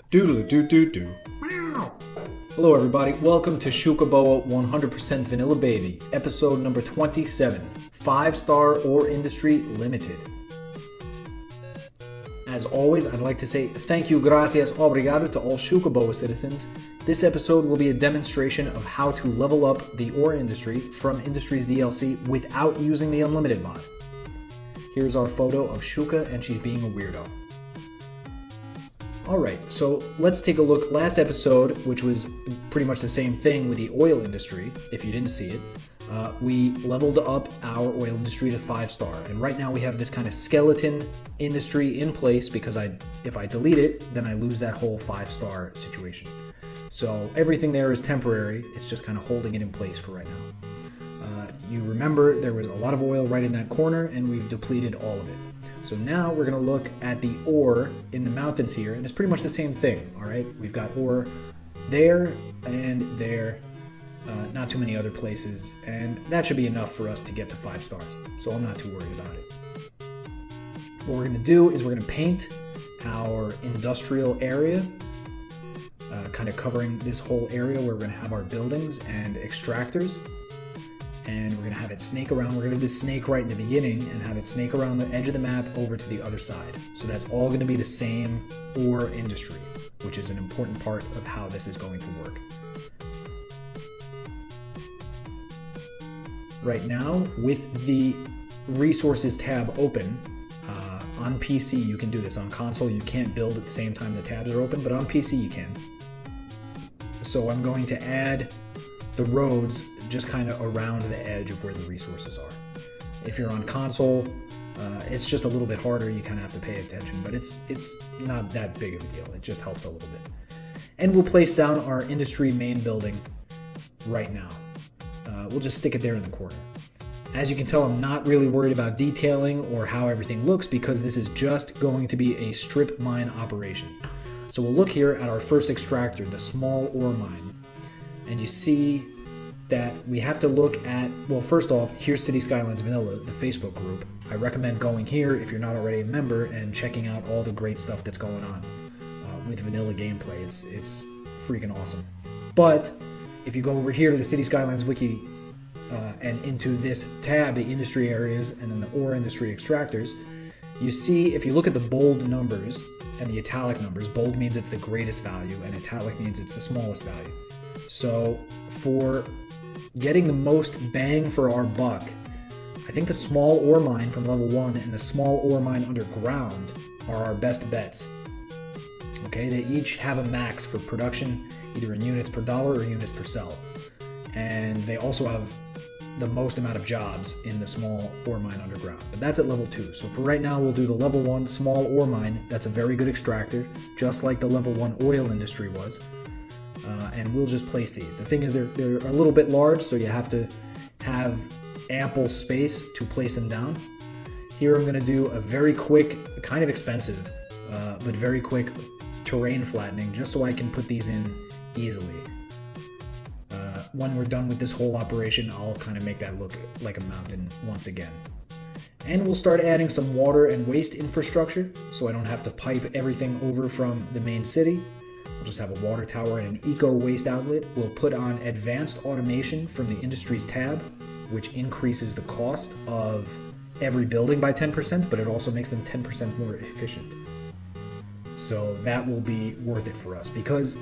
Doodle-doo-doo-doo. Hello everybody, welcome to Xucaboa 100% Vanilla Baby, episode number 27, 5-star ore industry limited. As always, I'd like to say thank you, gracias, obrigado to all Xucaboa citizens. This episode will be a demonstration of how to level up the ore industry from Industries DLC without using the Unlimited mod. Here's our photo of Xuca and she's being a weirdo. Alright, so let's take a look. Last episode, which was pretty much the same thing with the oil industry, if you didn't see it, we leveled up our oil industry to 5-star. And right now we have this kind of skeleton industry in place because if I delete it, then I lose that whole 5-star situation. So everything there is temporary. It's just kind of holding it in place for right now. You remember there was a lot of oil right in that corner and we've depleted all of it. So now we're going to look at the ore in the mountains here, and it's pretty much the same thing, all right? We've got ore there and there, not too many other places, and that should be enough for us to get to 5 stars, so I'm not too worried about it. What we're going to do is we're going to paint our industrial area, kind of covering this whole area where we're going to have our buildings and extractors. And we're going to have it snake around. We're going to do the snake right in the beginning and have it snake around the edge of the map over to the other side. So that's all going to be the same ore industry, which is an important part of how this is going to work. Right now, with the resources tab open, on PC you can do this. On console you can't build at the same time the tabs are open, but on PC you can. So I'm going to add the roads just kind of around the edge of where the resources are. If you're on console, it's just a little bit harder. You kind of have to pay attention, but it's not that big of a deal. It just helps a little bit. And we'll place down our industry main building right now. We'll just stick it there in the corner. As you can tell, I'm not really worried about detailing or how everything looks because this is just going to be a strip mine operation. So we'll look here at our first extractor, the small ore mine, and you see that we have to look at, well, first off, here's City Skylines Vanilla, the Facebook group. I recommend going here if you're not already a member and checking out all the great stuff that's going on with vanilla gameplay. It's freaking awesome. But if you go over here to the City Skylines Wiki and into this tab, the industry areas and then the ore industry extractors, you see if you look at the bold numbers and the italic numbers, bold means it's the greatest value and italic means it's the smallest value. So for getting the most bang for our buck, I think the small ore mine from level 1 and the small ore mine underground are our best bets. Okay, they each have a max for production, either in units per dollar or units per cell. And they also have the most amount of jobs in the small ore mine underground. But that's at level 2. So for right now, we'll do the level 1 small ore mine. That's a very good extractor, just like the level 1 oil industry was. And we'll just place these. The thing is they're a little bit large, so you have to have ample space to place them down. Here I'm going to do a very quick, kind of expensive, but very quick terrain flattening, just so I can put these in easily. When we're done with this whole operation, I'll kind of make that look like a mountain once again. And we'll start adding some water and waste infrastructure, so I don't have to pipe everything over from the main city. We'll just have a water tower and an eco waste outlet. We'll put on advanced automation from the industries tab, which increases the cost of every building by 10%, but it also makes them 10% more efficient. So that will be worth it for us because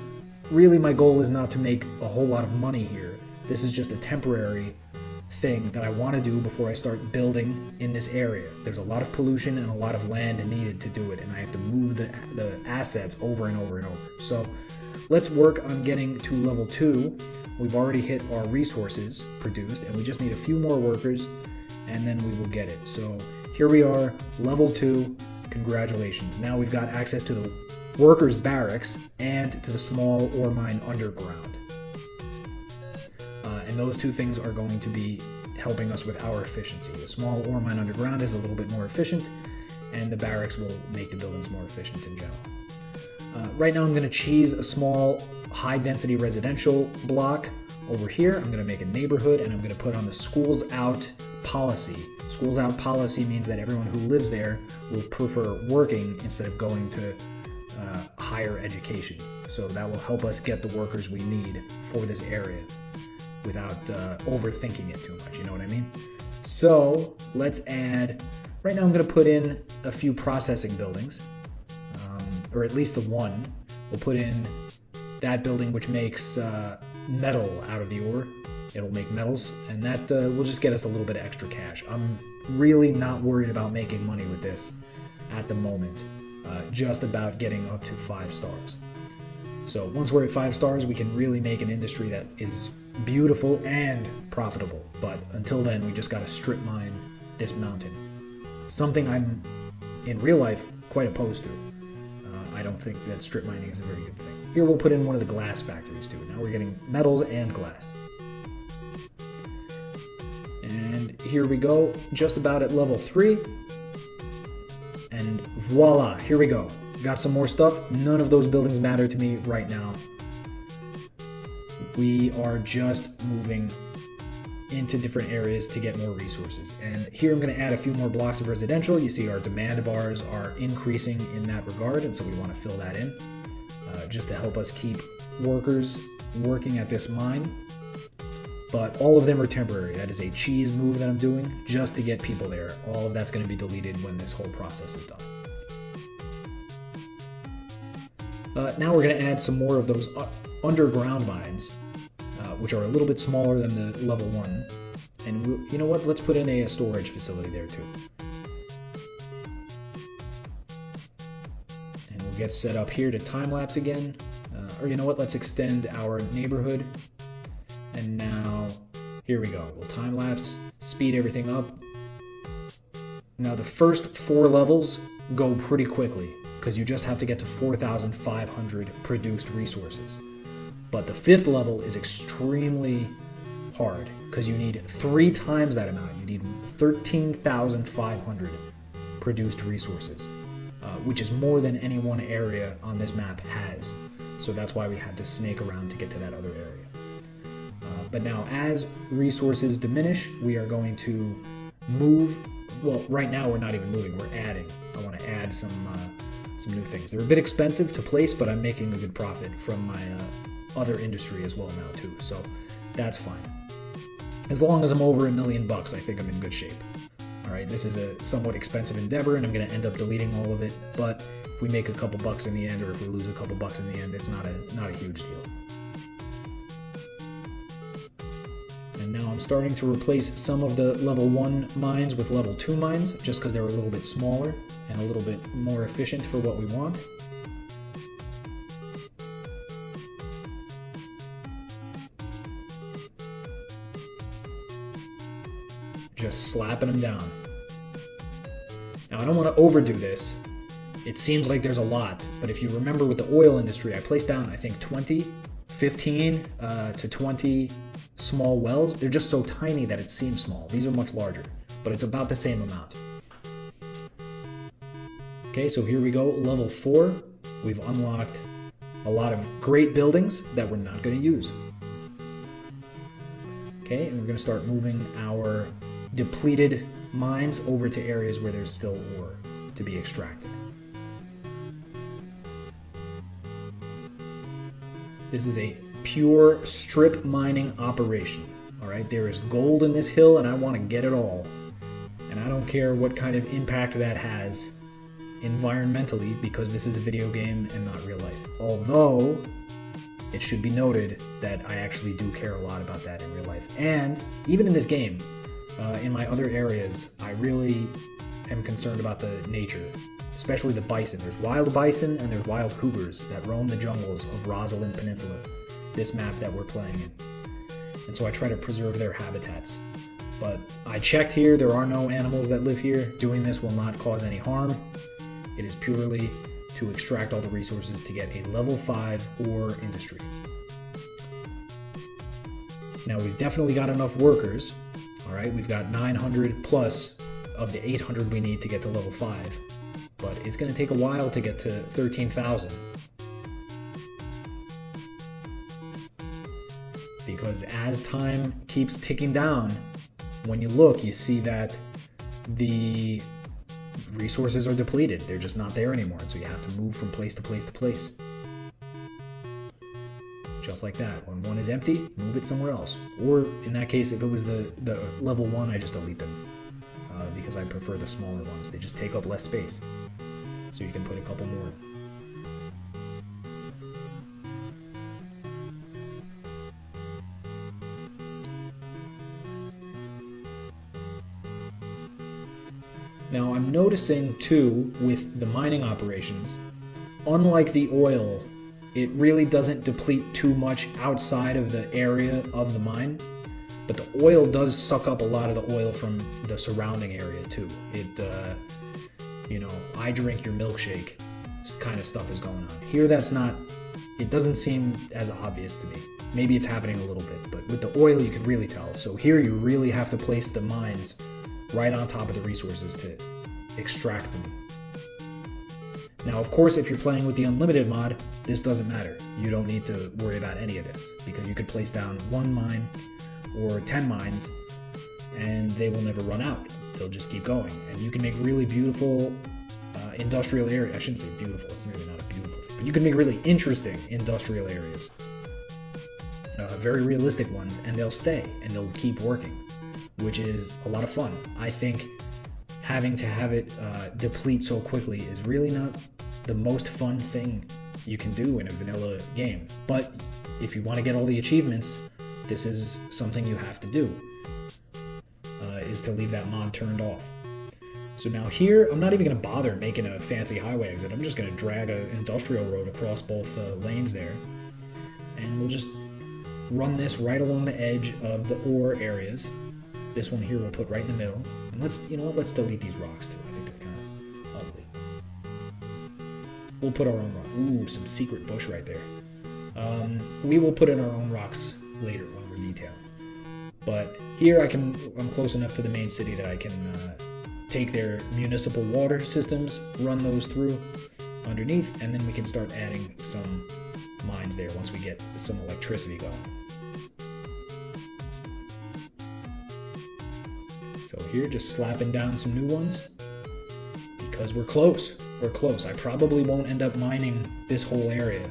really my goal is not to make a whole lot of money here. This is just a temporary thing that I want to do before I start building in this area. There's a lot of pollution and a lot of land needed to do it, and I have to move the assets over and over and over. So let's work on getting to level 2. We've already hit our resources produced, and we just need a few more workers, and then we will get it. So here we are, level 2. Congratulations. Now we've got access to the workers' barracks and to the small ore mine underground. And those two things are going to be helping us with our efficiency. The small ore mine underground is a little bit more efficient, and the barracks will make the buildings more efficient in general. Right now I'm going to cheese a small high-density residential block over here. I'm going to make a neighborhood, and I'm going to put on the schools out policy. Schools out policy means that everyone who lives there will prefer working instead of going to higher education. So that will help us get the workers we need for this area without overthinking it too much, you know what I mean? So let's add, right now I'm gonna put in a few processing buildings, or at least the one. We'll put in that building which makes metal out of the ore. It'll make metals, and that will just get us a little bit of extra cash. I'm really not worried about making money with this at the moment, just about getting up to 5 stars. So once we're at 5 stars, we can really make an industry that is beautiful and profitable. But until then, we just gotta strip mine this mountain. Something I'm, in real life, quite opposed to. I don't think that strip mining is a very good thing. Here we'll put in one of the glass factories too. Now we're getting metals and glass. And here we go, just about at level 3. And voila, here we go. Got some more stuff. None of those buildings matter to me right now. We are just moving into different areas to get more resources. And here I'm going to add a few more blocks of residential. You see our demand bars are increasing in that regard, and so we want to fill that in just to help us keep workers working at this mine. But all of them are temporary. That is a cheese move that I'm doing just to get people there. All of that's going to be deleted when this whole process is done. Now we're going to add some more of those underground mines, which are a little bit smaller than the level 1. And you know what? Let's put in a storage facility there too. And we'll get set up here to time-lapse again. Or you know what? Let's extend our neighborhood. And now, here we go. We'll time-lapse, speed everything up. Now the first 4 levels go pretty quickly, because you just have to get to 4,500 produced resources. But the 5th level is extremely hard, because you need 3 times that amount. You need 13,500 produced resources, which is more than any one area on this map has. So that's why we had to snake around to get to that other area. But now, as resources diminish, we are going to move. Well, right now we're not even moving, we're adding. I want to add some new things. They're a bit expensive to place, but I'm making a good profit from my other industry as well now too, so that's fine. As long as I'm over $1 million bucks, I think I'm in good shape. All right, this is a somewhat expensive endeavor, and I'm going to end up deleting all of it, but if we make a couple bucks in the end, or if we lose a couple bucks in the end, it's not a huge deal. And now I'm starting to replace some of the level 1 mines with level 2 mines, just because they're a little bit smaller and a little bit more efficient for what we want. Just slapping them down. Now I don't want to overdo this. It seems like there's a lot, but if you remember with the oil industry, I placed down, I think, 15 to 20 small wells. They're just so tiny that it seems small. These are much larger, but it's about the same amount. Okay, so here we go, level 4. We've unlocked a lot of great buildings that we're not going to use. Okay, and we're going to start moving our depleted mines over to areas where there's still ore to be extracted. This is a pure strip mining operation. All right, there is gold in this hill, and I want to get it all. And I don't care what kind of impact that has environmentally, because this is a video game and not real life. Although it should be noted that I actually do care a lot about that in real life. And even in this game, in my other areas, I really am concerned about the nature, especially the bison. There's wild bison and there's wild cougars that roam the jungles of Roslyn Peninsula, this map that we're playing in. And so I try to preserve their habitats. But I checked here, there are no animals that live here. Doing this will not cause any harm. It is purely to extract all the resources to get a level 5 ore industry. Now we've definitely got enough workers. All right, we've got 900 plus of the 800 we need to get to level 5. But it's going to take a while to get to 13,000. Because as time keeps ticking down, when you look, you see that the resources are depleted. They're just not there anymore, and so you have to move from place to place to place. Just like that. When one is empty, move it somewhere else. Or in that case, if it was the level 1, I just delete them. Because I prefer the smaller ones. They just take up less space. So you can put a couple more. Now I'm noticing too with the mining operations, unlike the oil, it really doesn't deplete too much outside of the area of the mine, but the oil does suck up a lot of the oil from the surrounding area too. It, you know, I drink your milkshake kind of stuff is going on. Here that's not, it doesn't seem as obvious to me. Maybe it's happening a little bit, but with the oil you can really tell. So here you really have to place the mines right on top of the resources to extract them. Now, of course, if you're playing with the unlimited mod, this doesn't matter. You don't need to worry about any of this because you could place down 1 mine or 10 mines and they will never run out. They'll just keep going. And you can make really beautiful industrial areas. I shouldn't say beautiful, it's really not a beautiful thing, but you can make really interesting industrial areas. Very realistic ones, and they'll stay and they'll keep working, which is a lot of fun. I think having to have it deplete so quickly is really not the most fun thing you can do in a vanilla game. But if you want to get all the achievements, this is something you have to do, is to leave that mod turned off. So now here, I'm not even going to bother making a fancy highway exit. I'm just going to drag an industrial road across both lanes there, and we'll just run this right along the edge of the ore areas. This one here we'll put right in the middle. And let's, you know what, let's delete these rocks too. I think they're kind of ugly. We'll put our own rock. Ooh, some secret bush right there. We will put in our own rocks later when we're detailing. But here I'm close enough to the main city that I can take their municipal water systems, run those through underneath, and then we can start adding some mines there once we get some electricity going. So here, just slapping down some new ones because we're close. We're close. I probably won't end up mining this whole area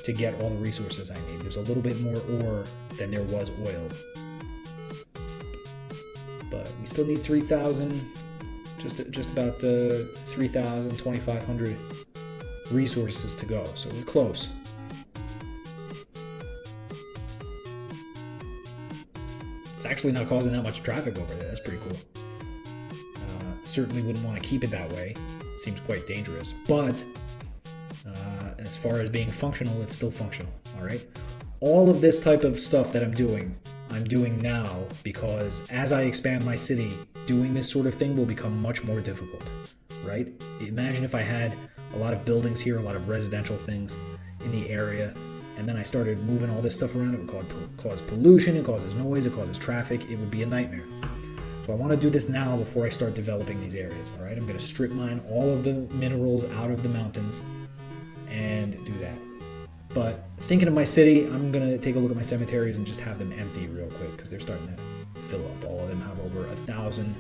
to get all the resources I need. There's a little bit more ore than there was oil. But we still need 3,000, just about 3,000, 2,500 resources to go. So we're close. It's actually not causing that much traffic over there. That's pretty cool. Certainly wouldn't want to keep it that way. It seems quite dangerous. But as far as being functional, it's still functional. All right. All of this type of stuff that I'm doing now because as I expand my city, doing this sort of thing will become much more difficult. Right? Imagine if I had a lot of buildings here, a lot of residential things in the area, and then I started moving all this stuff around. It would cause pollution, it causes noise, it causes traffic. It would be a nightmare. So I want to do this now before I start developing these areas. All right, I'm going to strip mine all of the minerals out of the mountains and do that. But thinking of my city, I'm going to take a look at my cemeteries and just have them empty real quick because they're starting to fill up. All of them have over 1,000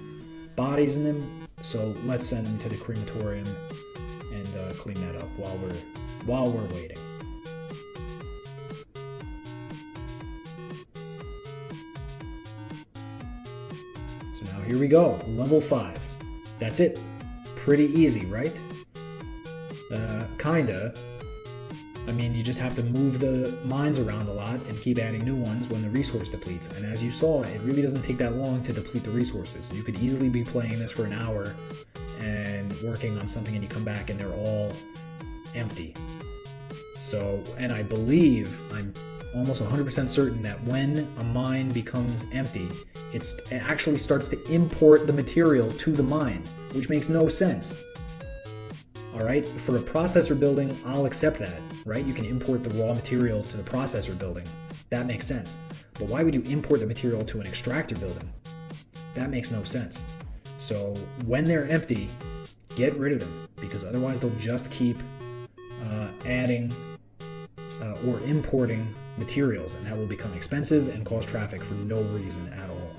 bodies in them. So let's send them to the crematorium and clean that up while we're waiting. So now here we go, level 5. That's it. Pretty easy, right? Kinda. I mean, you just have to move the mines around a lot and keep adding new ones when the resource depletes. And as you saw, it really doesn't take that long to deplete the resources. You could easily be playing this for an hour and working on something and you come back and they're all empty. So, and I believe, I'm almost 100% certain that when a mine becomes empty, it actually starts to import the material to the mine, which makes no sense. All right, for a processor building, I'll accept that, right? You can import the raw material to the processor building. That makes sense. But why would you import the material to an extractor building? That makes no sense. So when they're empty, get rid of them because otherwise they'll just keep adding or importing materials, and that will become expensive and cause traffic for no reason at all.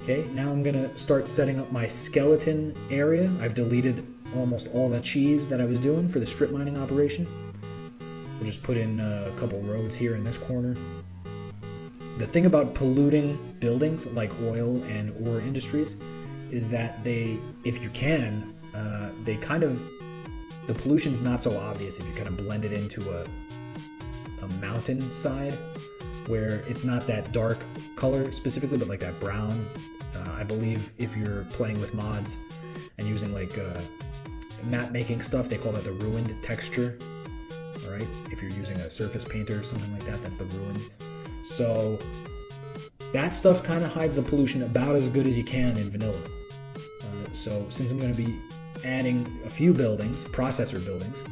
Okay, now I'm gonna start setting up my skeleton area. I've deleted almost all the cheese that I was doing for the strip mining operation. We'll just put in a couple roads here in this corner. The thing about polluting buildings like oil and ore industries is that they, if you can, the pollution's not so obvious if you kind of blend it into a mountain side where it's not that dark color specifically, but like that brown. I believe if you're playing with mods and using like map making stuff, they call that the ruined texture. All right, if you're using a surface painter or something like that, that's the ruined. So that stuff kind of hides the pollution about as good as you can in vanilla. So since I'm going to be adding a few buildings, processor buildings,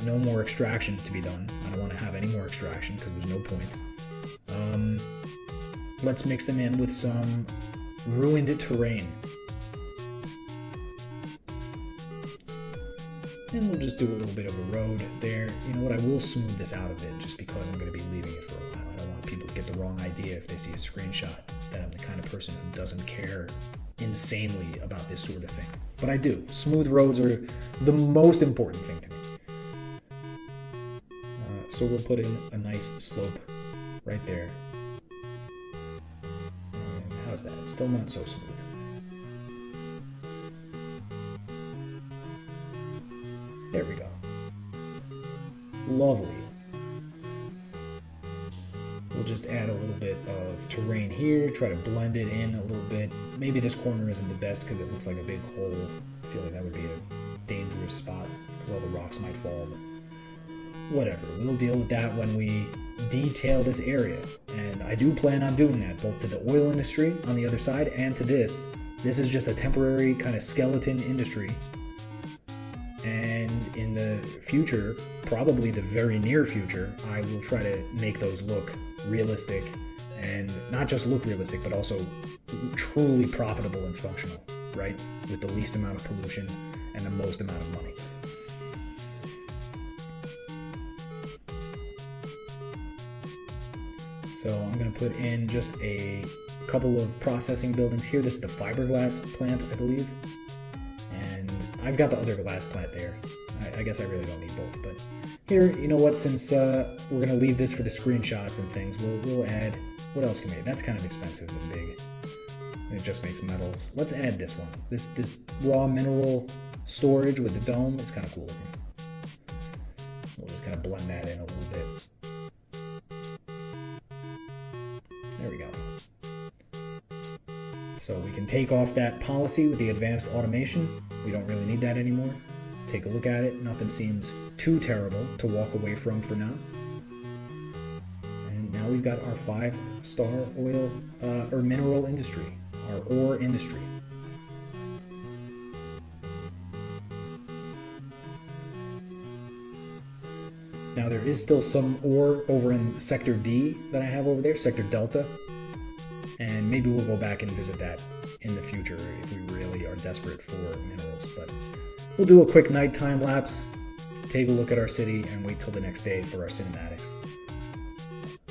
no more extraction to be done. I don't want to have any more extraction because there's no point. Let's mix them in with some ruined terrain. And we'll just do a little bit of a road there. You know what, I will smooth this out a bit just because I'm going to be leaving it for a while. I don't want people to get the wrong idea if they see a screenshot that I'm the kind of person who doesn't care insanely about this sort of thing. But I do. Smooth roads are the most important thing to me. So we'll put in a nice slope right there. And how's that? It's still not so smooth. There we go. Lovely. We'll just add a little bit of terrain here, try to blend it in a little bit. Maybe this corner isn't the best because it looks like a big hole. I feel like that would be a dangerous spot because all the rocks might fall. But whatever, we'll deal with that when we detail this area. And I do plan on doing that, both to the oil industry on the other side and to this. This is just a temporary kind of skeleton industry. And in the future, probably the very near future, I will try to make those look realistic, and not just look realistic, but also truly profitable and functional, right? With the least amount of pollution and the most amount of money. So I'm going to put in just a couple of processing buildings here. This is the fiberglass plant, I believe. And I've got the other glass plant there. I guess I really don't need both, but here, you know what, since we're going to leave this for the screenshots and things, we'll add, what else can we add? That's kind of expensive and big. And it just makes metals. Let's add this one. This raw mineral storage with the dome, it's kind of cool looking. We'll just kind of blend that in a little bit. There we go. So we can take off that policy with the advanced automation. We don't really need that anymore. Take a look at it. Nothing seems too terrible to walk away from for now. And now we've got our 5-star oil or mineral industry, our ore industry. Now there is still some ore over in Sector D that I have over there, Sector Delta. And maybe we'll go back and visit that in the future if we really are desperate for minerals. But we'll do a quick nighttime lapse, take a look at our city, and wait till the next day for our cinematics.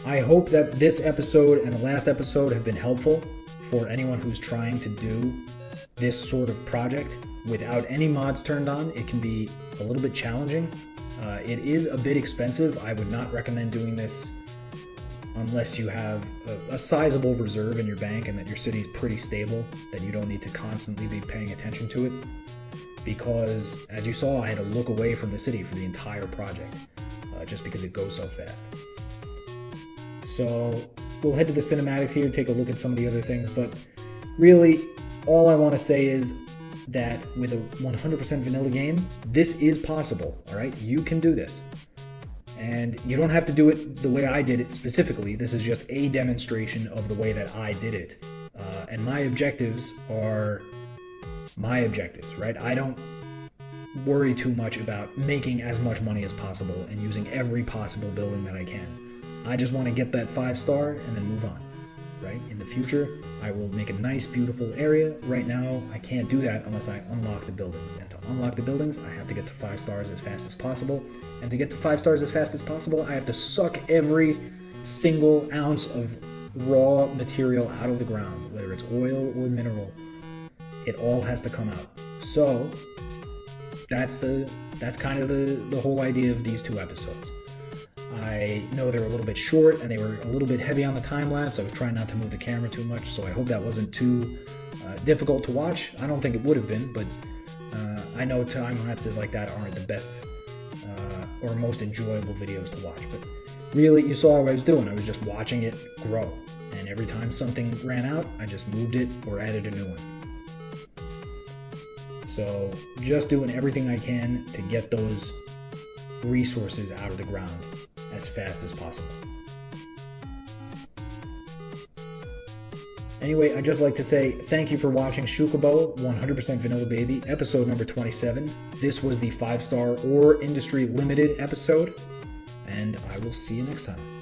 I hope that this episode and the last episode have been helpful for anyone who's trying to do this sort of project. Without any mods turned on, it can be a little bit challenging. It is a bit expensive. I would not recommend doing this unless you have a sizable reserve in your bank and that your city is pretty stable, that you don't need to constantly be paying attention to it. Because, as you saw, I had to look away from the city for the entire project, just because it goes so fast. So we'll head to the cinematics here, take a look at some of the other things, but really, all I want to say is that with a 100% vanilla game, this is possible, all right? You can do this. And you don't have to do it the way I did it specifically. This is just a demonstration of the way that I did it. And my objectives are my objectives, right? I don't worry too much about making as much money as possible and using every possible building that I can. I just want to get that 5-star and then move on, right? In the future, I will make a nice, beautiful area. Right now, I can't do that unless I unlock the buildings. And to unlock the buildings, I have to get to 5 stars as fast as possible. And to get to 5 stars as fast as possible, I have to suck every single ounce of raw material out of the ground, whether it's oil or mineral, it all has to come out. So that's kind of the whole idea of these 2 episodes. I know they're a little bit short and they were a little bit heavy on the time lapse. I was trying not to move the camera too much, so I hope that wasn't too difficult to watch. I don't think it would have been, but I know time lapses like that aren't the best or most enjoyable videos to watch. But really, you saw what I was doing. I was just watching it grow, and every time something ran out, I just moved it or added a new one. So just doing everything I can to get those resources out of the ground as fast as possible. Anyway, I'd just like to say thank you for watching Xucaboa 100% Vanilla Baby, episode number 27. This was the 5-star or industry limited episode, and I will see you next time.